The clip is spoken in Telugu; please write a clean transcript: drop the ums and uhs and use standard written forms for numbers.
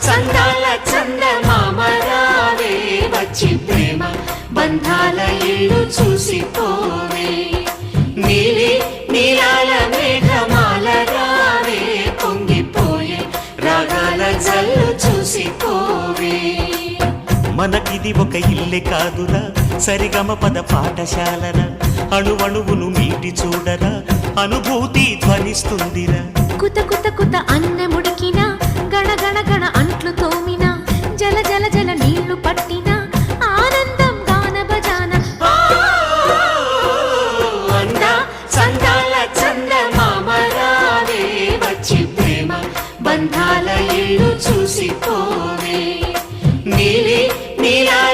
సందాల చందమామ రావే వచ్చి ప్రేమ బంధాల ఇల్లు చూసిపోవే నీలి నీలాల మేఘమాల రావే పొంగిపోయే రాగాల జల్లు చూసిపోవే మనకిది ఒక ఇల్లే కాదురా సరిగమ పద పాఠశాలరా అణువణువును మీటి చూడరా అనుభూతి ధ్వనిస్తుందిరా కుత కుత కుత అన్నముడికిన గణ గణ గణ అంట్లు తోమిన జల జల జల నీళ్లు పట్టిన ఆనందం గాన బజాన సందాల చందమామ రావే వచ్చి ప్రేమ బంధాల ఇల్లు చూసిపోవే నీలి నీలాల